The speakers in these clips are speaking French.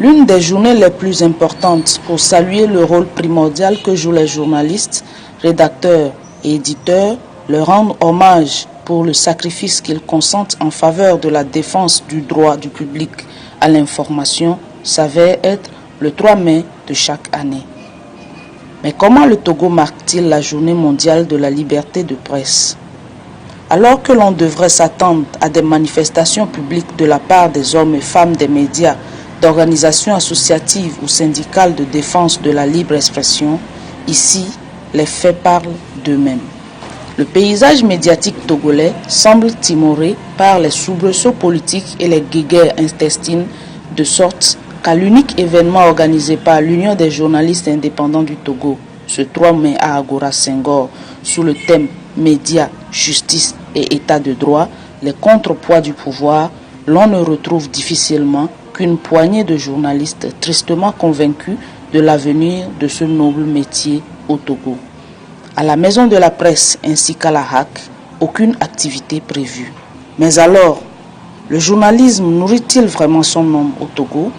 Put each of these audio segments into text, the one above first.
L'une des journées les plus importantes pour saluer le rôle primordial que jouent les journalistes, rédacteurs et éditeurs, leur rendre hommage pour le sacrifice qu'ils consentent en faveur de la défense du droit du public à l'information, s'avère être le 3 mai de chaque année. Mais comment le Togo marque-t-il la journée mondiale de la liberté de presse? Alors que l'on devrait s'attendre à des manifestations publiques de la part des hommes et femmes des médias, d'organisations associatives ou syndicales de défense de la libre expression, ici, les faits parlent d'eux-mêmes. Le paysage médiatique togolais semble timoré par les soubresauts politiques et les guéguerres intestines, de sorte qu'à l'unique événement organisé par l'Union des journalistes indépendants du Togo, ce 3 mai à Agora Senghor, sous le thème « Médias, justice et état de droit, les contrepoids du pouvoir », l'on ne retrouve difficilement qu'une poignée de journalistes tristement convaincus de l'avenir de ce noble métier au Togo. À la maison de la presse ainsi qu'à la HAC, aucune activité prévue. Mais alors, le journalisme nourrit-il vraiment son homme au Togo?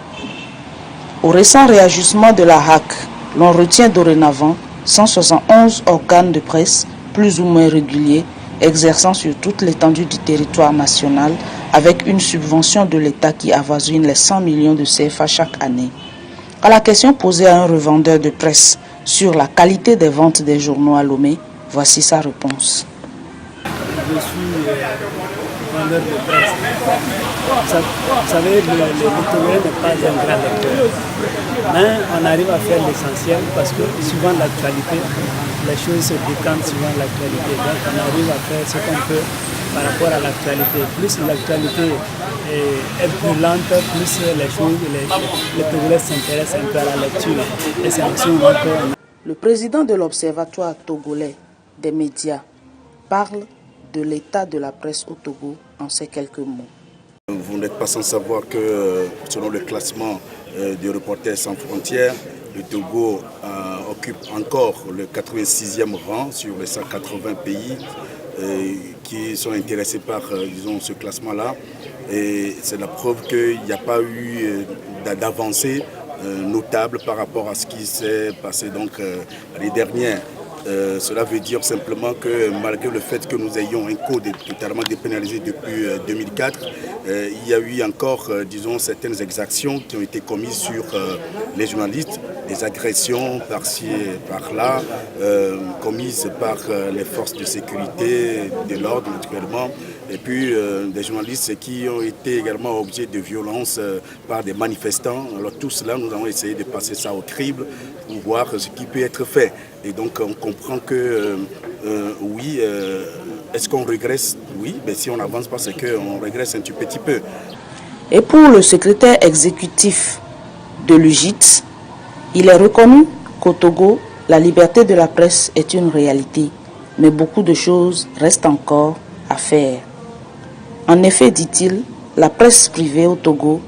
Au récent réajustement de la HAC, l'on retient dorénavant 171 organes de presse plus ou moins réguliers exerçant sur toute l'étendue du territoire national avec une subvention de l'État qui avoisine les 100 millions de CFA chaque année. À la question posée à un revendeur de presse sur la qualité des ventes des journaux à Lomé, voici sa réponse. Je suis vendeur de presse. Vous savez, le Togolais n'est pas un grand lecteur. Mais on arrive à faire l'essentiel parce que suivant l'actualité, les choses se décantent suivant l'actualité. Donc on arrive à faire ce qu'on peut par rapport à l'actualité. Plus l'actualité est plus lente, plus les choses, les Togolais s'intéressent un peu à la lecture. Et c'est en ce moment que... Le président de l'Observatoire togolais des médias parle de l'état de la presse au Togo en ces quelques mots. Vous n'êtes pas sans savoir que selon le classement de Reporters sans frontières, le Togo occupe encore le 86e rang sur les 180 pays qui sont intéressés par disons, ce classement-là. Et c'est la preuve qu'il n'y a pas eu d'avancée notable par rapport à ce qui s'est passé l'année dernière. Cela veut dire simplement que malgré le fait que nous ayons un code totalement dépénalisé depuis 2004, il y a eu encore, disons, certaines exactions qui ont été commises sur les journalistes, des agressions par-ci et par-là, commises par les forces de sécurité, de l'ordre naturellement, et puis des journalistes qui ont été également objets de violences par des manifestants. Alors tout cela, nous avons essayé de passer ça au crible pour voir ce qui peut être fait. Et donc on comprend que oui, est-ce qu'on régresse? Oui, mais si on n'avance pas, c'est qu'on régresse un tout petit peu. Et pour le secrétaire exécutif de l'UJIT, il est reconnu qu'au Togo, la liberté de la presse est une réalité, mais beaucoup de choses restent encore à faire. En effet, dit-il, la presse privée au Togo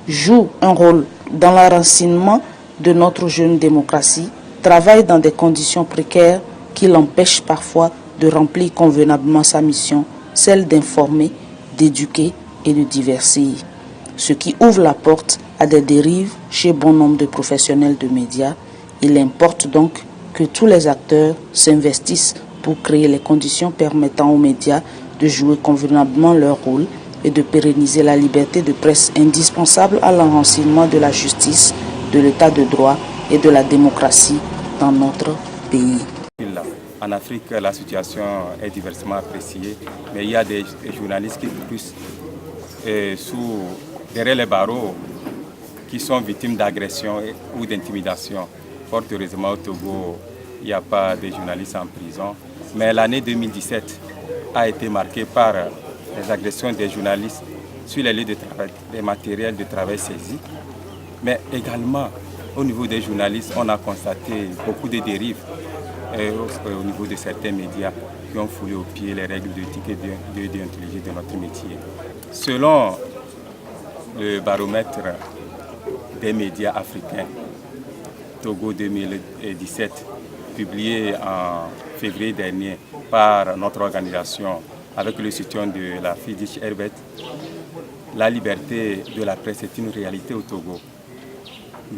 joue un rôle dans l'enracinement de notre jeune démocratie, travaille dans des conditions précaires qui l'empêchent parfois de remplir convenablement sa mission, celle d'informer, d'éduquer et de divertir. Ce qui ouvre la porte à des dérives chez bon nombre de professionnels de médias. Il importe donc que tous les acteurs s'investissent pour créer les conditions permettant aux médias de jouer convenablement leur rôle et de pérenniser la liberté de presse indispensable à l'enracinement de la justice, de l'état de droit et de la démocratie dans notre pays. En Afrique, la situation est diversement appréciée, mais il y a des journalistes qui plus derrière les barreaux qui sont victimes d'agressions ou d'intimidation. Fort heureusement, au Togo, il n'y a pas de journalistes en prison. Mais l'année 2017 a été marquée par les agressions des journalistes sur les lieux de travail, les matériels de travail saisis. Mais également, au niveau des journalistes, on a constaté beaucoup de dérives au niveau de certains médias qui ont foulé aux pieds les règles d'éthique et de déontologie de notre métier. Selon le baromètre des médias africains, Togo 2017, publié en février dernier par notre organisation avec le soutien de la Friedrich Ebert, la liberté de la presse est une réalité au Togo.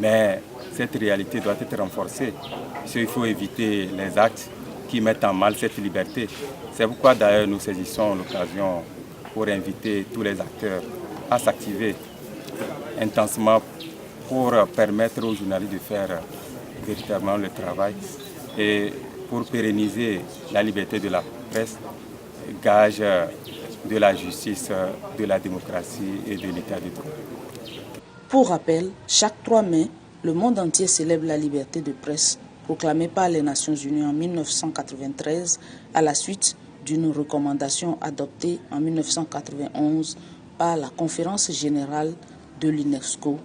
Mais cette réalité doit être renforcée. Il faut éviter les actes qui mettent en mal cette liberté. C'est pourquoi d'ailleurs nous saisissons l'occasion pour inviter tous les acteurs à s'activer intensément pour permettre aux journalistes de faire véritablement le travail et pour pérenniser la liberté de la presse, gage de la justice, de la démocratie et de l'état de droit. Pour rappel, chaque 3 mai, le monde entier célèbre la liberté de presse proclamée par les Nations Unies en 1993 à la suite d'une recommandation adoptée en 1991 par la Conférence générale de l'UNESCO